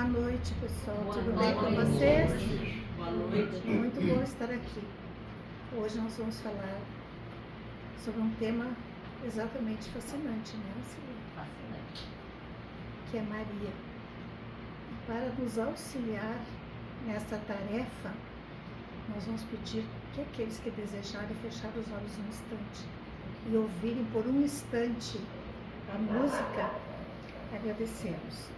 Boa noite, pessoal. Boa Tudo noite. bem com vocês? Boa noite. Muito bom estar aqui. Hoje nós vamos falar sobre um tema exatamente fascinante, né, Silvia? Fascinante. Que é Maria. E para nos auxiliar nessa tarefa, nós vamos pedir que aqueles que desejarem fechar os olhos um instante e ouvirem por um instante a música, agradecemos.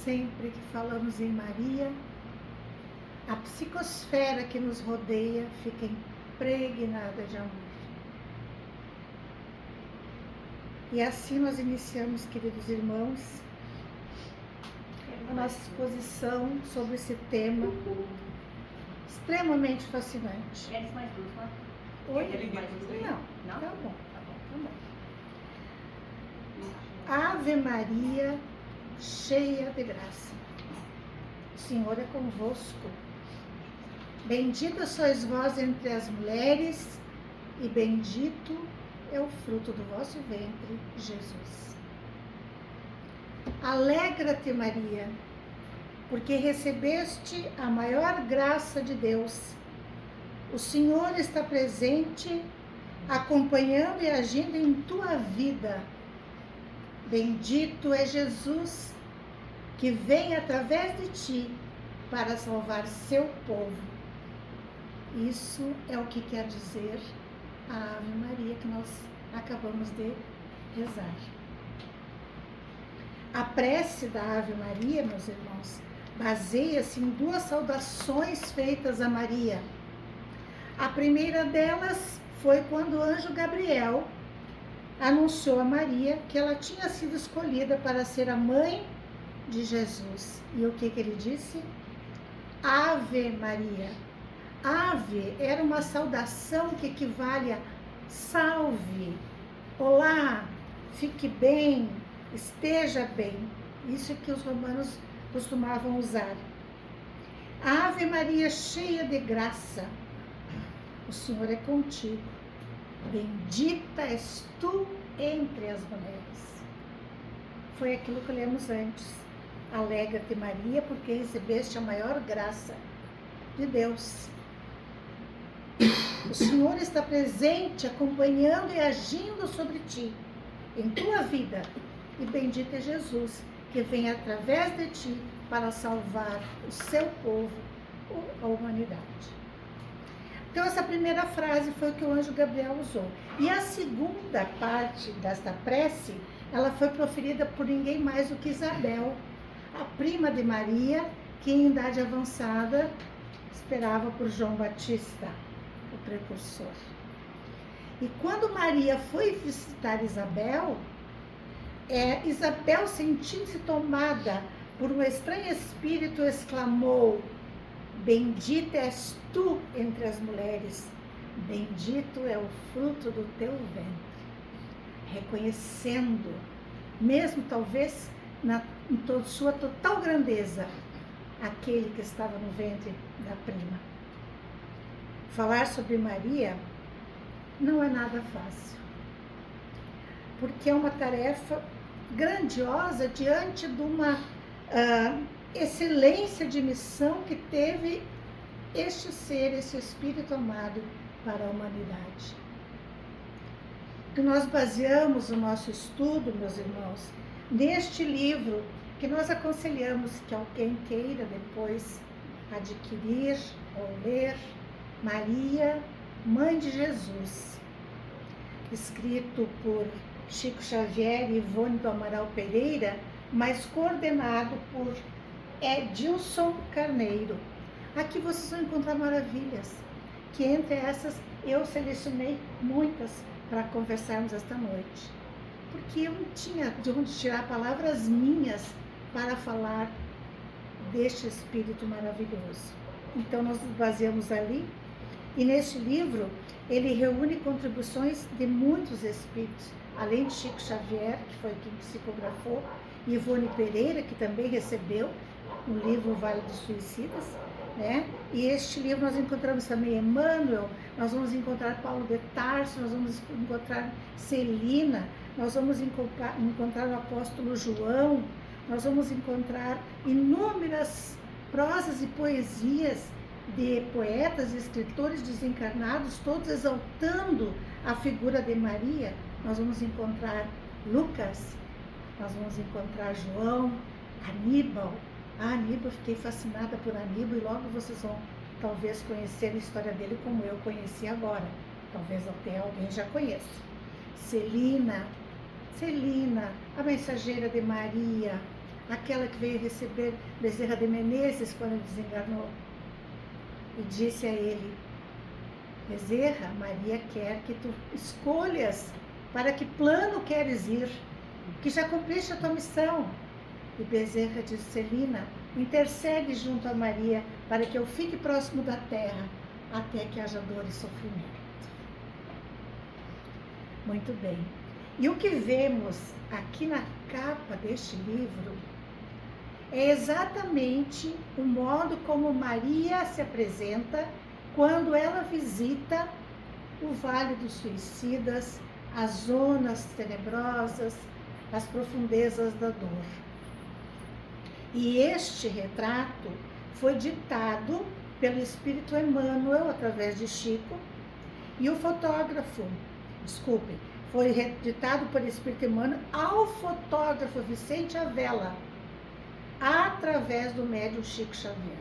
Sempre que falamos em Maria, a psicosfera que nos rodeia fica impregnada de amor. E assim nós iniciamos, queridos irmãos, a nossa exposição sobre esse tema extremamente fascinante. Queres mais duas, né? Oi? Queres mais duas aí? Não, tá bom. Tá bom. Ave Maria, cheia de graça, o Senhor é convosco. Bendita sois vós entre as mulheres, e bendito é o fruto do vosso ventre, Jesus. Alegra-te, Maria, porque recebeste a maior graça de Deus. O Senhor está presente, acompanhando e agindo em tua vida. Bendito é Jesus, que vem através de ti para salvar seu povo. Isso é o que quer dizer a Ave Maria que nós acabamos de rezar. A prece da Ave Maria, meus irmãos, baseia-se em duas saudações feitas a Maria. A primeira delas foi quando o anjo Gabriel anunciou a Maria que ela tinha sido escolhida para ser a mãe de Jesus. E o que ele disse? Ave Maria. Ave era uma saudação que equivale a salve, olá, fique bem, esteja bem. Isso que os romanos costumavam usar. Ave Maria, cheia de graça, o Senhor é contigo. Bendita és tu entre as mulheres. Foi aquilo que lemos antes. Alegra-te, Maria, porque recebeste a maior graça de Deus. O Senhor está presente, acompanhando e agindo sobre ti, em tua vida. E bendito é Jesus, que vem através de ti para salvar o seu povo, a humanidade. Então, essa primeira frase foi o que o anjo Gabriel usou. E a segunda parte desta prece, ela foi proferida por ninguém mais do que Isabel, a prima de Maria, que em idade avançada esperava por João Batista, o precursor. E quando Maria foi visitar Isabel, Isabel, sentindo-se tomada por um estranho espírito, exclamou: bendita és tu entre as mulheres, bendito é o fruto do teu ventre. Reconhecendo, mesmo talvez em sua total grandeza, aquele que estava no ventre da prima. Falar sobre Maria não é nada fácil, porque é uma tarefa grandiosa diante de uma excelência de missão que teve este ser, esse Espírito amado para a humanidade. Que nós baseamos o nosso estudo, meus irmãos, neste livro que nós aconselhamos que alguém queira depois adquirir ou ler, Maria, Mãe de Jesus, escrito por Chico Xavier e Ivone do Amaral Pereira, mas coordenado por Edilson Carneiro. Aqui vocês vão encontrar maravilhas, que entre essas eu selecionei muitas para conversarmos esta noite, porque eu não tinha de onde tirar palavras minhas para falar deste Espírito maravilhoso. Então nós nos baseamos ali, e neste livro ele reúne contribuições de muitos espíritos, além de Chico Xavier, que foi quem psicografou, e Ivone Pereira, que também recebeu no livro Vale dos Suicidas, né? E este livro nós encontramos também Emmanuel, nós vamos encontrar Paulo de Tarso, nós vamos encontrar Celina, nós vamos encontrar o apóstolo João, nós vamos encontrar inúmeras prosas e poesias de poetas e escritores desencarnados, todos exaltando a figura de Maria. Nós vamos encontrar Lucas, nós vamos encontrar João, Aníbal. Aníbal, fiquei fascinada por Aníbal, e logo vocês vão talvez conhecer a história dele como eu conheci agora. Talvez até alguém já conheça. Celina, a mensageira de Maria, aquela que veio receber Bezerra de Menezes quando ele desenganou. E disse a ele: Bezerra, Maria quer que tu escolhas para que plano queres ir, que já cumpriste a tua missão. E Bezerra disse: Celina, intercede junto a Maria para que eu fique próximo da terra até que haja dor e sofrimento. Muito bem. E o que vemos aqui na capa deste livro é exatamente o modo como Maria se apresenta quando ela visita o Vale dos Suicidas, as zonas tenebrosas, as profundezas da dor. E este retrato foi ditado pelo Espírito Emmanuel, através de Chico, e o fotógrafo, foi ditado pelo Espírito Emmanuel ao fotógrafo Vicente Avella, através do médium Chico Xavier.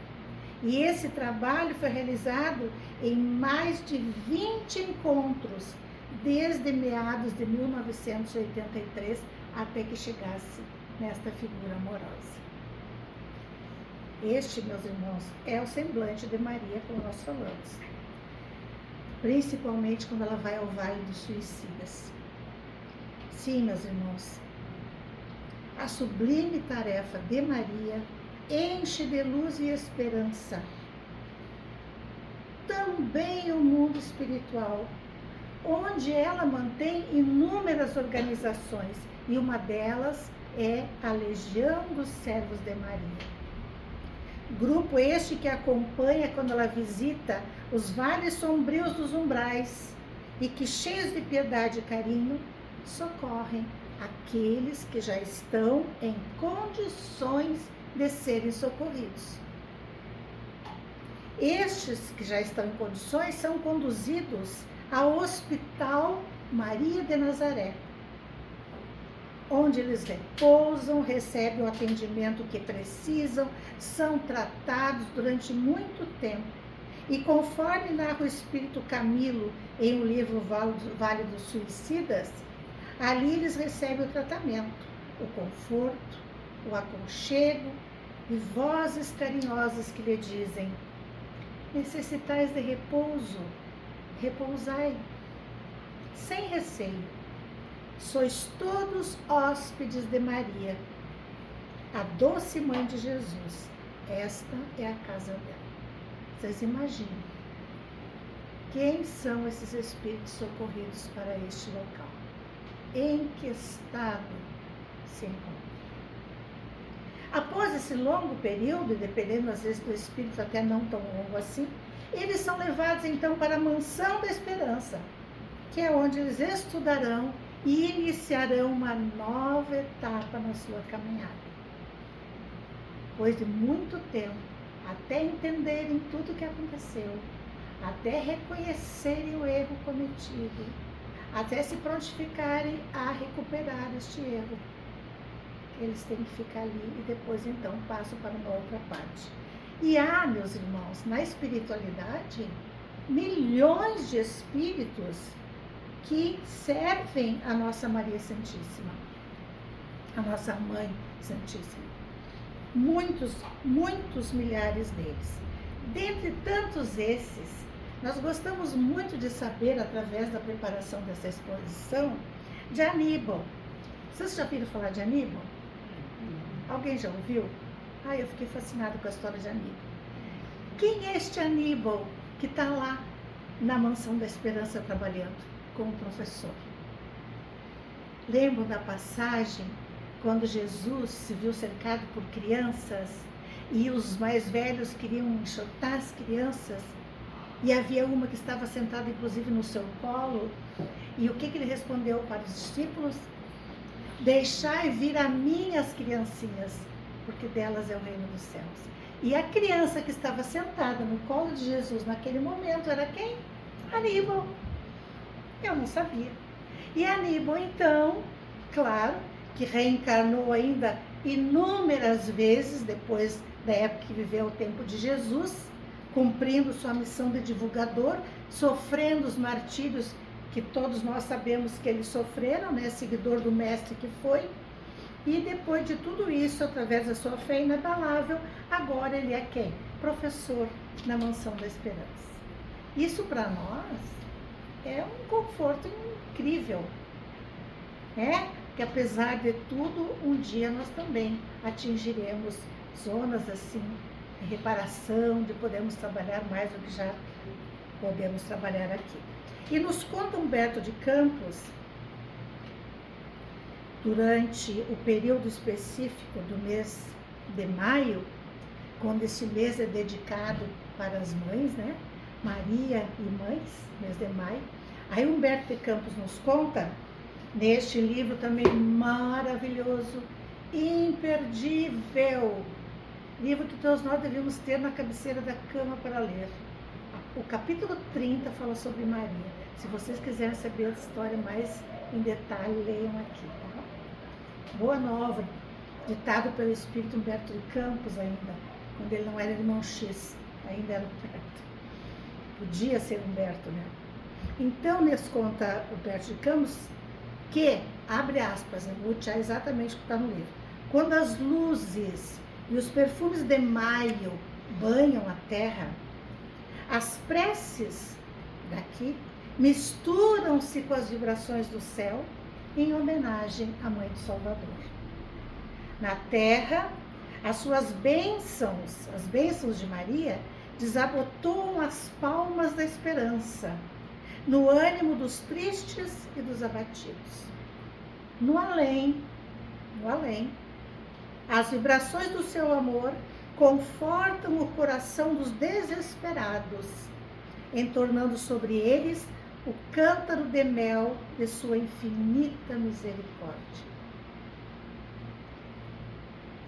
E esse trabalho foi realizado em mais de 20 encontros, desde meados de 1983 até que chegasse nesta figura amorosa. Este, meus irmãos, é o semblante de Maria, como nós falamos, principalmente quando ela vai ao Vale dos Suicidas. Sim, meus irmãos, a sublime tarefa de Maria enche de luz e esperança também o mundo espiritual, onde ela mantém inúmeras organizações, e uma delas é a Legião dos Servos de Maria. Grupo este que acompanha quando ela visita os vales sombrios dos umbrais e que, cheios de piedade e carinho, socorrem aqueles que já estão em condições de serem socorridos. Estes que já estão em condições são conduzidos ao Hospital Maria de Nazaré, onde eles repousam, recebem o atendimento que precisam, são tratados durante muito tempo. E conforme narra o Espírito Camilo em o livro Vale dos Suicidas, ali eles recebem o tratamento, o conforto, o aconchego e vozes carinhosas que lhe dizem: necessitais de repouso, repousai, sem receio. Sois todos hóspedes de Maria, a doce mãe de Jesus. Esta é a casa dela. Vocês imaginam quem são esses espíritos socorridos para este local? Em que estado se encontram? Após esse longo período, dependendo às vezes do espírito até não tão longo assim, eles são levados então para a Mansão da Esperança, que é onde eles estudarão e iniciarão uma nova etapa na sua caminhada. Depois de muito tempo, até entenderem tudo o que aconteceu, até reconhecerem o erro cometido, até se prontificarem a recuperar este erro, eles têm que ficar ali e depois então passam para uma outra parte. E há, meus irmãos, na espiritualidade, milhões de espíritos que servem a nossa Maria Santíssima, a nossa Mãe Santíssima. Muitos milhares deles. Dentre tantos esses, nós gostamos muito de saber, através da preparação dessa exposição, de Aníbal. Vocês já ouviram falar de Aníbal? Alguém já ouviu? Eu fiquei fascinada com a história de Aníbal. Quem é este Aníbal que está lá na Mansão da Esperança trabalhando como professor? Lembram da passagem quando Jesus se viu cercado por crianças e os mais velhos queriam enxotar as crianças, e havia uma que estava sentada inclusive no seu colo, e o que ele respondeu para os discípulos? Deixai vir a mim as criancinhas, porque delas é o reino dos céus. E a criança que estava sentada no colo de Jesus naquele momento era quem? Aníbal. Eu não sabia. E Aníbal, então, claro, que reencarnou ainda inúmeras vezes depois da época que viveu o tempo de Jesus, cumprindo sua missão de divulgador, sofrendo os martírios que todos nós sabemos que eles sofreram, né? Seguidor do mestre que foi. E depois de tudo isso, através da sua fé inabalável, agora ele é quem? Professor na Mansão da Esperança. Isso para nós é um conforto incrível, né? Que apesar de tudo, um dia nós também atingiremos zonas assim, de reparação, de podermos trabalhar mais do que já podemos trabalhar aqui. E nos conta Humberto de Campos, durante o período específico do mês de maio, quando esse mês é dedicado para as mães, né? Maria e Mães, mês de maio. Aí Humberto de Campos nos conta, neste livro também maravilhoso, imperdível, livro que todos nós devíamos ter na cabeceira da cama para ler. O capítulo 30 fala sobre Maria. Se vocês quiserem saber a história mais em detalhe, leiam aqui, tá? Boa Nova, ditado pelo espírito Humberto de Campos ainda, quando ele não era irmão X, ainda era Humberto. Podia ser Humberto, né? Então, nos conta Humberto de Campos que, abre aspas, eu vou tirar exatamente o que está no livro, quando as luzes e os perfumes de maio banham a terra, as preces daqui misturam-se com as vibrações do céu em homenagem à Mãe do Salvador. Na terra, as suas bênçãos, as bênçãos de Maria, desabotoam as palmas da esperança, no ânimo dos tristes e dos abatidos. No além, as vibrações do seu amor confortam o coração dos desesperados, entornando sobre eles o cântaro de mel de sua infinita misericórdia.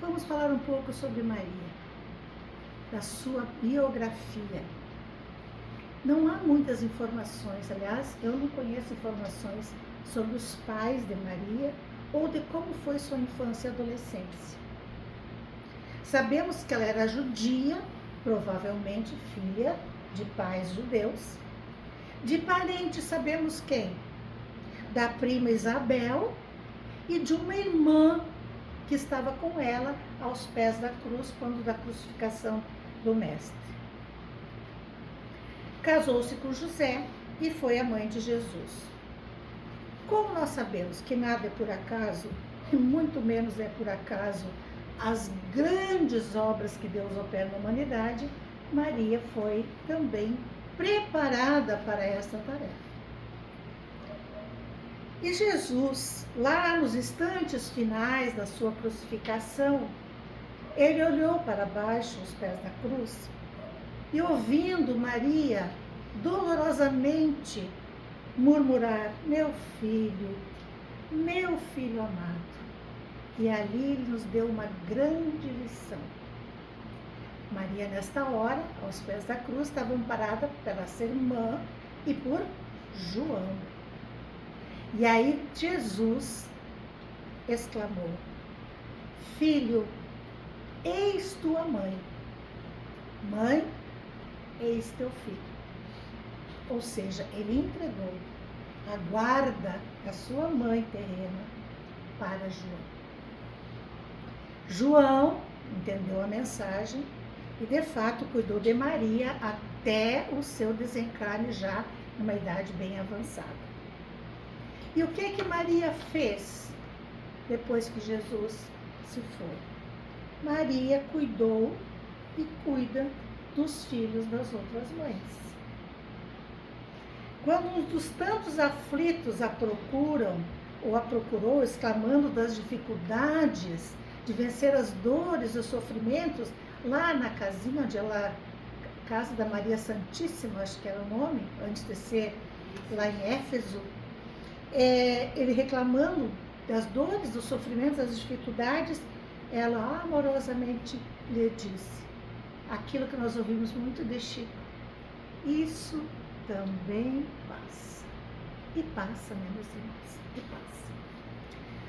vamos falar um pouco sobre Maria, da sua biografia. Não há muitas informações, aliás, eu não conheço informações sobre os pais de Maria ou de como foi sua infância e adolescência. Sabemos que ela era judia, provavelmente filha de pais judeus. De parente sabemos quem? Da prima Isabel e de uma irmã que estava com ela aos pés da cruz, quando da crucificação do Mestre. Casou-se com José e foi a mãe de Jesus. Como nós sabemos que nada é por acaso, e muito menos é por acaso as grandes obras que Deus opera na humanidade, Maria foi também preparada para esta tarefa. E Jesus, lá nos instantes finais da sua crucificação, ele olhou para baixo, os pés da cruz, e ouvindo Maria dolorosamente murmurar: meu filho amado. E ali ele nos deu uma grande lição. Maria, nesta hora, aos pés da cruz, estava amparada pela sua irmã e por João. E aí Jesus exclamou: filho, eis tua mãe. Mãe, eis teu filho. Ou seja, ele entregou a guarda da sua mãe terrena para João. João entendeu a mensagem e, de fato, cuidou de Maria até o seu desencarne, já numa idade bem avançada. E o que Maria fez depois que Jesus se foi? Maria cuidou e cuida dos filhos das outras mães. Quando um dos tantos aflitos a procuram, ou a procurou, exclamando das dificuldades de vencer as dores, os sofrimentos, lá na casinha onde ela, casa da Maria Santíssima, acho que era o nome, antes de ser lá em Éfeso, ele reclamando das dores, dos sofrimentos, das dificuldades, ela amorosamente lhe disse aquilo que nós ouvimos muito de Chico: isso também passa. E passa, né, meus irmãos? E passa.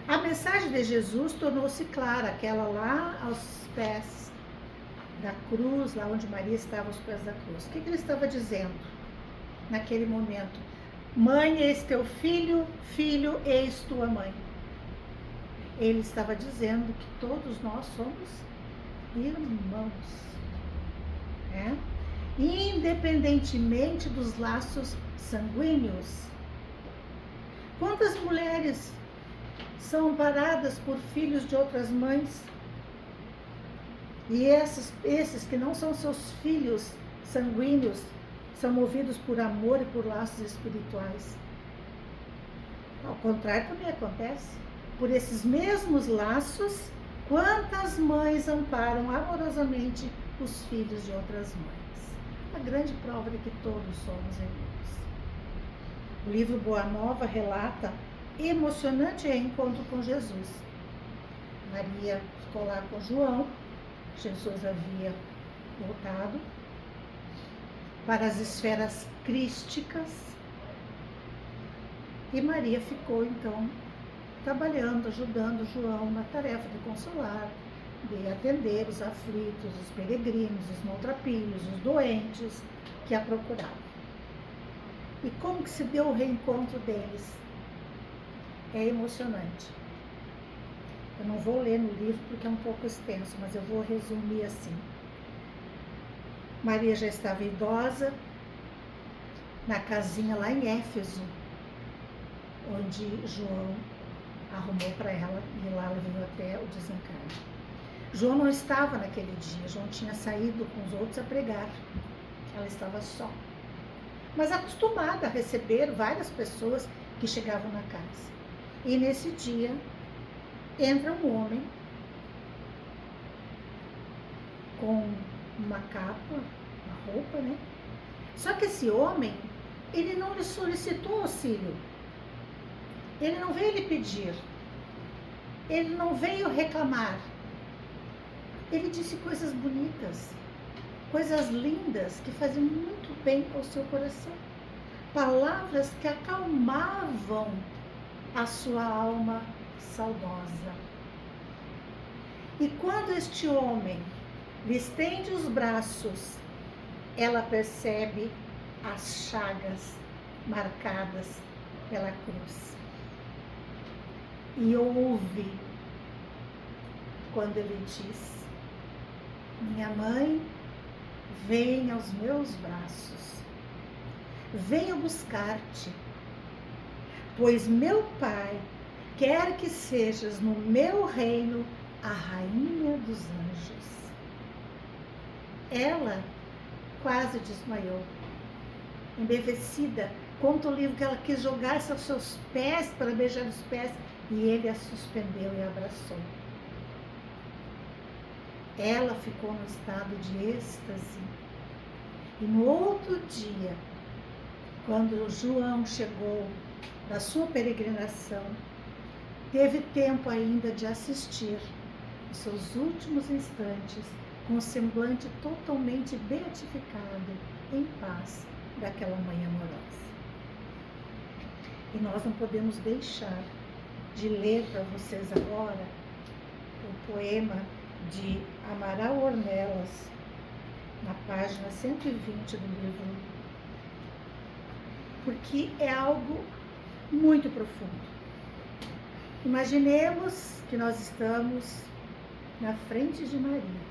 A mensagem de Jesus tornou-se clara, aquela lá aos pés da cruz, lá onde Maria estava aos pés da cruz. O que ele estava dizendo naquele momento? Mãe, eis teu filho, filho, eis tua mãe. Ele estava dizendo que todos nós somos irmãos, né? Independentemente dos laços sanguíneos. Quantas mulheres são amparadas por filhos de outras mães? E esses que não são seus filhos sanguíneos são movidos por amor e por laços espirituais. Ao contrário, também acontece. Por esses mesmos laços, quantas mães amparam amorosamente os filhos de outras mães? A grande prova de que todos somos irmãos. O livro Boa Nova relata emocionante reencontro com Jesus. Maria ficou lá com João, Jesus havia voltado para as esferas crísticas e Maria ficou então trabalhando, ajudando João na tarefa de consolar, de atender os aflitos, os peregrinos, os maltrapilhos, os doentes que a procuravam. E como que se deu o reencontro deles? É emocionante. Eu não vou ler no livro porque é um pouco extenso, mas eu vou resumir assim. Maria já estava idosa, na casinha lá em Éfeso, onde João arrumou para ela, e lá ela veio até o desencarne. João não estava naquele dia, João tinha saído com os outros a pregar, ela estava só, mas acostumada a receber várias pessoas que chegavam na casa. E nesse dia entra um homem com uma capa, uma roupa, né? Só que esse homem, ele não lhe solicitou auxílio. Ele não veio lhe pedir. Ele não veio reclamar. ele disse coisas bonitas, coisas lindas que faziam muito bem ao seu coração. Palavras que acalmavam a sua alma saudosa. E quando este homem lhe estende os braços, ela percebe as chagas marcadas pela cruz. E ouve quando ele diz: minha mãe, vem aos meus braços, venho buscar-te, pois meu Pai quer que sejas no meu reino a rainha dos anjos. Ela quase desmaiou, embevecida. Conta o livro que ela quis jogar-se aos seus pés para beijar os pés, e ele a suspendeu e a abraçou. Ela ficou no estado de êxtase. E no outro dia, quando João chegou da sua peregrinação, teve tempo ainda de assistir os seus últimos instantes com o semblante totalmente beatificado, em paz, daquela mãe amorosa. E nós não podemos deixar de ler para vocês agora o poema de Amaral Ornelas, na página 120 do livro, porque é algo muito profundo. Imaginemos que nós estamos na frente de Maria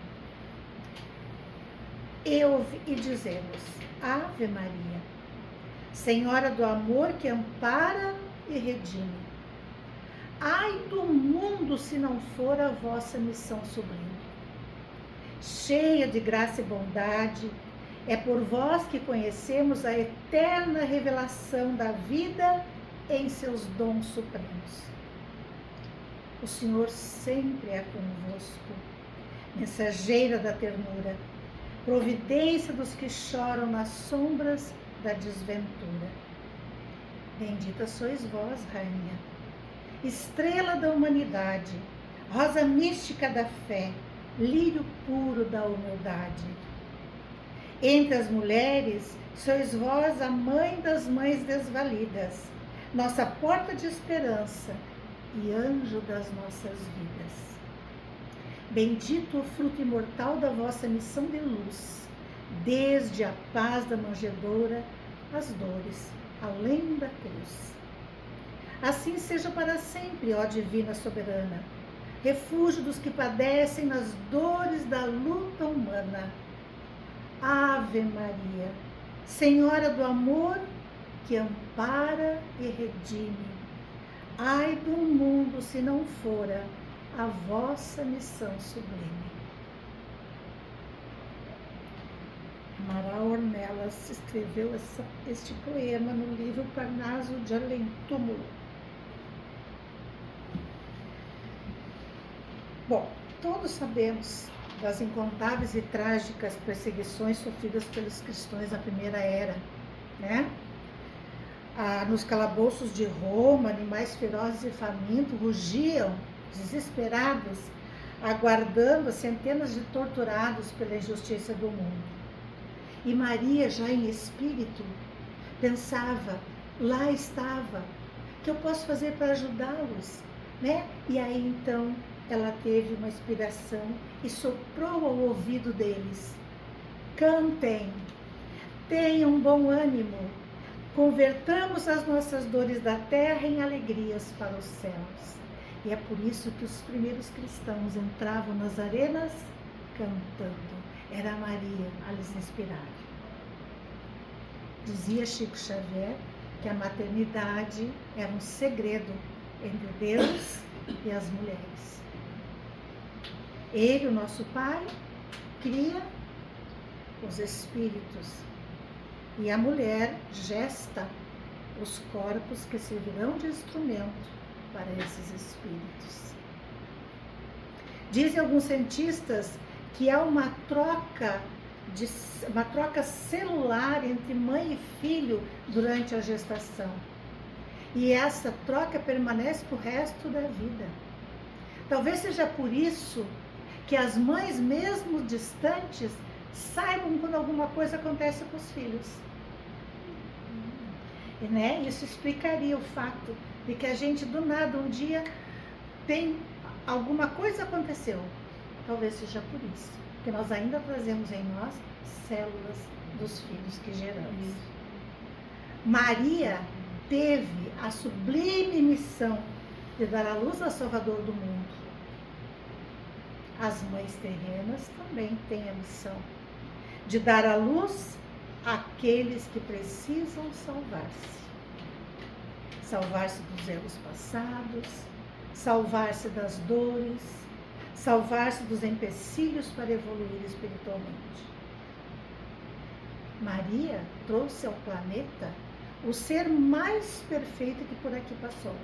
e dizemos: Ave Maria, Senhora do amor que ampara e redime. Ai do mundo se não for a vossa missão sublime. Cheia de graça e bondade, é por vós que conhecemos a eterna revelação da vida em seus dons supremos. O Senhor sempre é convosco, mensageira da ternura, providência dos que choram nas sombras da desventura. Bendita sois vós, Rainha, estrela da humanidade, rosa mística da fé, lírio puro da humildade. Entre as mulheres, sois vós a mãe das mães desvalidas, nossa porta de esperança e anjo das nossas vidas. Bendito o fruto imortal da vossa missão de luz, desde a paz da manjedoura às dores, além da cruz. Assim seja para sempre, ó Divina Soberana, refúgio dos que padecem nas dores da luta humana. Ave Maria, Senhora do amor que ampara e redime. Ai do mundo se não fora a vossa missão sublime. Amaral Ornelas escreveu este poema no livro Parnaso de Além Túmulo. Bom, todos sabemos das incontáveis e trágicas perseguições sofridas pelos cristãos da Primeira Era, né? Nos calabouços de Roma, animais ferozes e famintos rugiam, desesperados, aguardando centenas de torturados pela injustiça do mundo. E Maria, já em espírito, pensava: lá estava, o que eu posso fazer para ajudá-los, né? E aí então ela teve uma inspiração e soprou ao ouvido deles: cantem, tenham bom ânimo, convertamos as nossas dores da terra em alegrias para os céus. E é por isso que os primeiros cristãos entravam nas arenas cantando. Era Maria a lhes inspirar. Dizia Chico Xavier que a maternidade era um segredo entre Deus e as mulheres. Ele, o nosso Pai, cria os espíritos e a mulher gesta os corpos que servirão de instrumento para esses espíritos. Dizem alguns cientistas que há uma troca celular entre mãe e filho durante a gestação. E essa troca permanece para o resto da vida. Talvez seja por isso que as mães, mesmo distantes, saibam quando alguma coisa acontece com os filhos. E, né, isso explicaria o fato de que a gente, do nada, um dia tem alguma coisa aconteceu. Talvez seja por isso, que nós ainda trazemos em nós células dos filhos que geramos. Maria teve a sublime missão de dar à luz ao Salvador do mundo. As mães terrenas também têm a missão de dar à luz àqueles que precisam salvar-se. Salvar-se dos erros passados, salvar-se das dores, salvar-se dos empecilhos para evoluir espiritualmente. Maria trouxe ao planeta o ser mais perfeito que por aqui passou.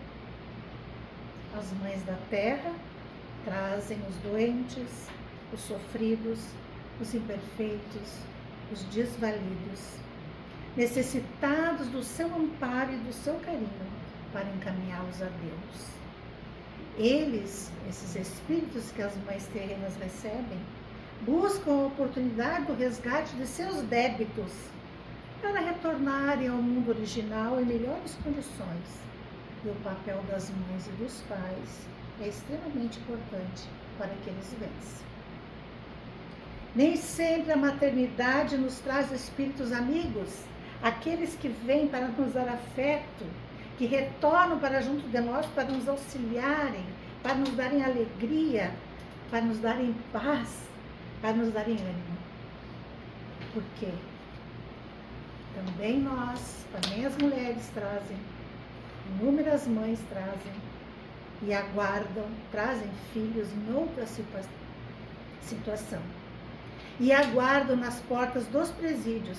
As mães da terra trazem os doentes, os sofridos, os imperfeitos, os desvalidos, necessitados do seu amparo e do seu carinho para encaminhá-los a Deus. Eles, esses espíritos que as mães terrenas recebem, buscam a oportunidade do resgate de seus débitos para retornarem ao mundo original em melhores condições. E o papel das mães e dos pais é extremamente importante para que eles vençam. Nem sempre a maternidade nos traz espíritos amigos, aqueles que vêm para nos dar afeto, que retornam para junto de nós para nos auxiliarem, para nos darem alegria, para nos darem paz, para nos darem ânimo. Por quê? Também nós, também as mulheres trazem, inúmeras mães trazem e aguardam, trazem filhos em outra situação. E aguardam nas portas dos presídios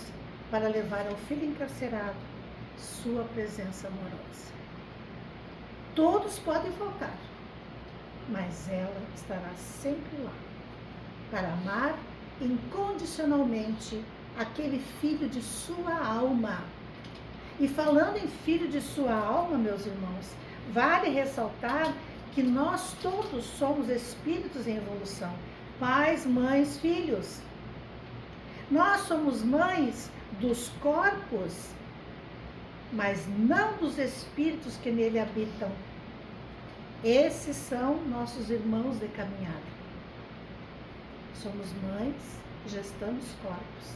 para levar ao filho encarcerado sua presença amorosa. Todos podem faltar, mas ela estará sempre lá para amar incondicionalmente aquele filho de sua alma. E falando em filho de sua alma, meus irmãos, vale ressaltar que nós todos somos espíritos em evolução, pais, mães, filhos. Nós somos mães dos corpos, mas não dos espíritos que nele habitam. Esses são nossos irmãos de caminhada. Somos mães, gestamos corpos,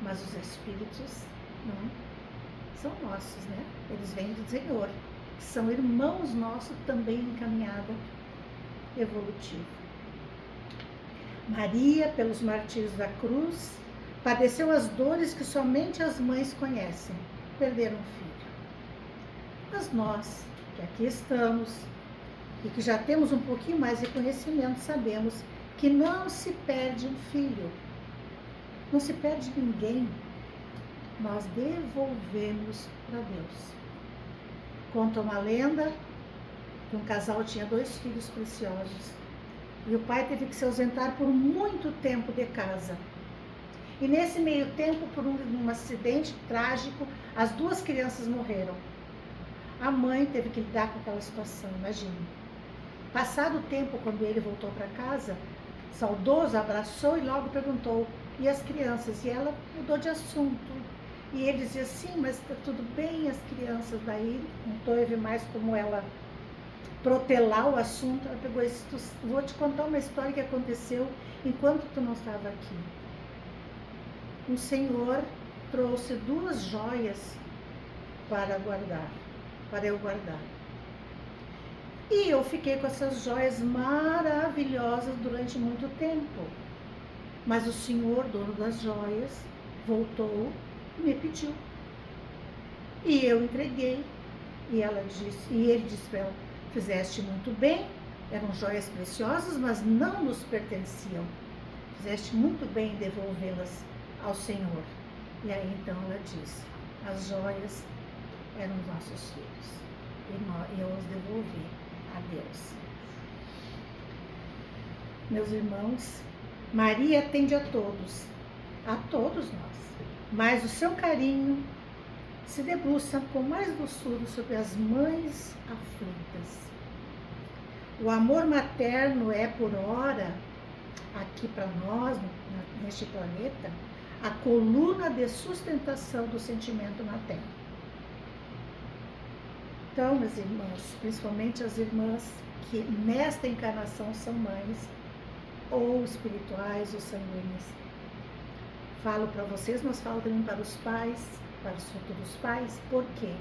mas os espíritos não são nossos, né? Eles vêm do Senhor, são irmãos nossos também em caminhada evolutiva. Maria, pelos martírios da cruz, padeceu as dores que somente as mães conhecem, perderam um filho. Mas nós, que aqui estamos e que já temos um pouquinho mais de conhecimento, sabemos que não se perde um filho, não se perde ninguém. Nós devolvemos para Deus. Conta uma lenda que um casal tinha 2 filhos preciosos e o pai teve que se ausentar por muito tempo de casa. E nesse meio tempo, por um acidente trágico, as 2 crianças morreram. A mãe teve que lidar com aquela situação, imagine. Passado o tempo, quando ele voltou para casa, saudoso, abraçou e logo perguntou, e as crianças? E ela mudou de assunto. E ele dizia, sim, mas está tudo bem, as crianças. Daí não teve mais como ela protelar o assunto. Ela pegou e disse, vou te contar uma história que aconteceu enquanto tu não estava aqui. Um senhor trouxe 2 joias para eu guardar. E eu fiquei com essas joias maravilhosas durante muito tempo. Mas o senhor, dono das joias, voltou e me pediu. E eu entreguei. E ele disse para ela, fizeste muito bem, eram joias preciosas, mas não nos pertenciam. Fizeste muito bem em devolvê-las ao Senhor. E aí então ela disse, as joias eram nossos filhos. E eu os devolvi a Deus. Meus irmãos, Maria atende a todos nós, mas o seu carinho se debruça com mais doçura sobre as mães aflitas. O amor materno é, por ora, aqui para nós, neste planeta, a coluna de sustentação do sentimento na Terra. Então, minhas irmãs, principalmente as irmãs que nesta encarnação são mães, ou espirituais, ou sanguíneas, falo para vocês, mas falo também para os pais, para os futuros pais. Por quê?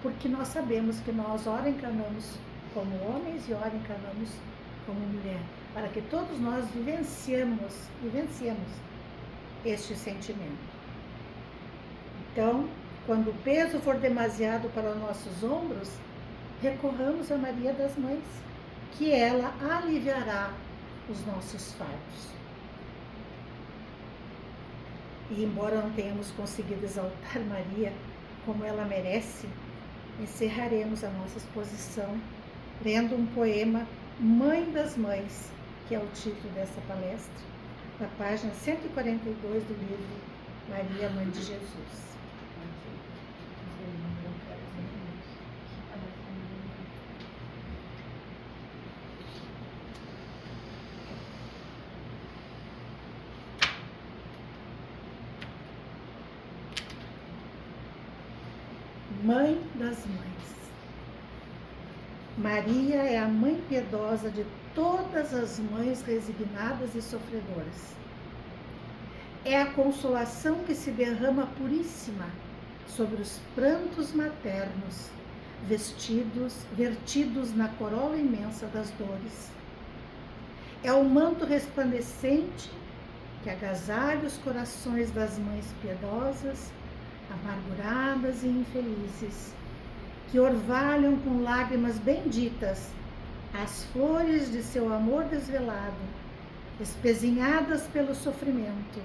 Porque nós sabemos que nós ora encarnamos como homens e ora encarnamos como mulher, para que todos nós vivenciemos este sentimento. Então, quando o peso for demasiado para nossos ombros, recorramos a Maria das Mães, que ela aliviará os nossos fardos. E embora não tenhamos conseguido exaltar Maria como ela merece, encerraremos a nossa exposição lendo um poema, Mãe das Mães, que é o título dessa palestra, na página 142 do livro Maria, Mãe de Jesus. Mãe das Mães. Maria é a mãe piedosa de todas as mães resignadas e sofredoras. É a consolação que se derrama puríssima sobre os prantos maternos, vertidos na corola imensa das dores. É o manto resplandecente que agasalha os corações das mães piedosas, amarguradas e infelizes, que orvalham com lágrimas benditas as flores de seu amor desvelado, espezinhadas pelo sofrimento,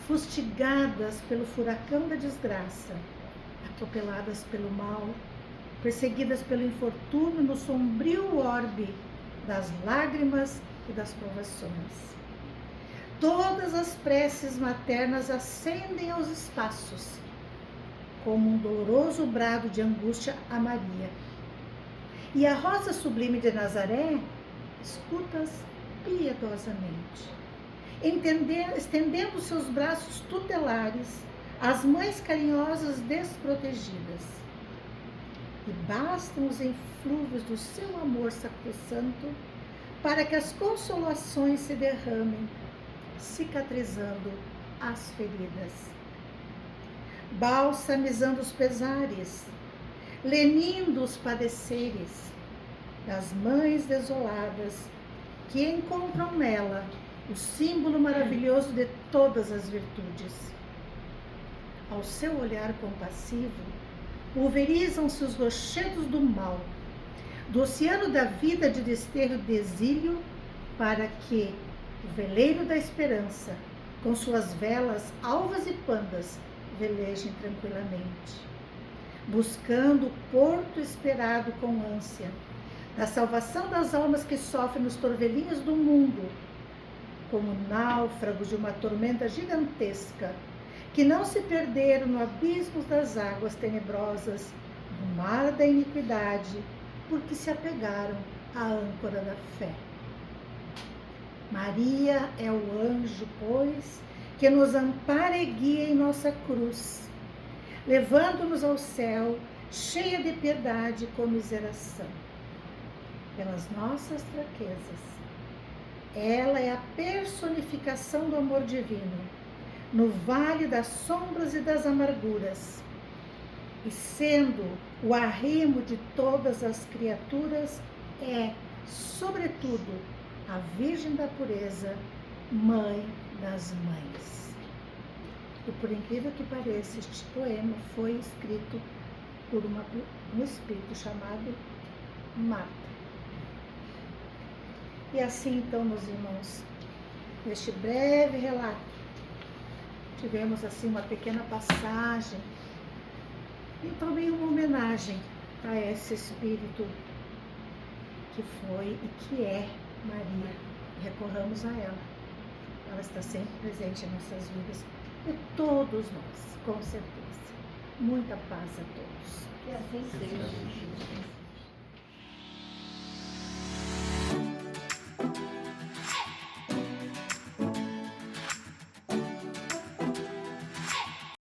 fustigadas pelo furacão da desgraça, atropeladas pelo mal, perseguidas pelo infortúnio no sombrio orbe das lágrimas e das provações. Todas as preces maternas ascendem aos espaços, como um doloroso brado de angústia a Maria. E a rosa sublime de Nazaré escuta-as piedosamente, estendendo seus braços tutelares às mães carinhosas desprotegidas. E bastam os eflúvios do seu amor sacrossanto para que as consolações se derramem, cicatrizando as feridas, balsamizando os pesares, lenindo os padeceres das mães desoladas que encontram nela o símbolo maravilhoso de todas as virtudes. Ao seu olhar compassivo, pulverizam-se os rochedos do mal, do oceano da vida de desterro e de exílio, para que o veleiro da esperança, com suas velas alvas e pandas, velejem tranquilamente, buscando o porto esperado com ânsia, da salvação das almas que sofrem nos torvelinhos do mundo, como náufragos de uma tormenta gigantesca, que não se perderam no abismo das águas tenebrosas, no mar da iniquidade, porque se apegaram à âncora da fé. Maria é o anjo, pois, que nos ampara e guia em nossa cruz, levando-nos ao céu, cheia de piedade e comiseração. Pelas nossas fraquezas, ela é a personificação do amor divino, no vale das sombras e das amarguras, e sendo o arrimo de todas as criaturas, é, sobretudo, a Virgem da Pureza, Mãe das Mães. E por incrível que pareça, este poema foi escrito por um espírito chamado Marta. E assim então, meus irmãos, neste breve relato, tivemos assim uma pequena passagem e também uma homenagem a esse espírito que foi e que é Maria. Recorramos a ela. Ela está sempre presente em nossas vidas, e todos nós, com certeza. Muita paz a todos. Que assim seja.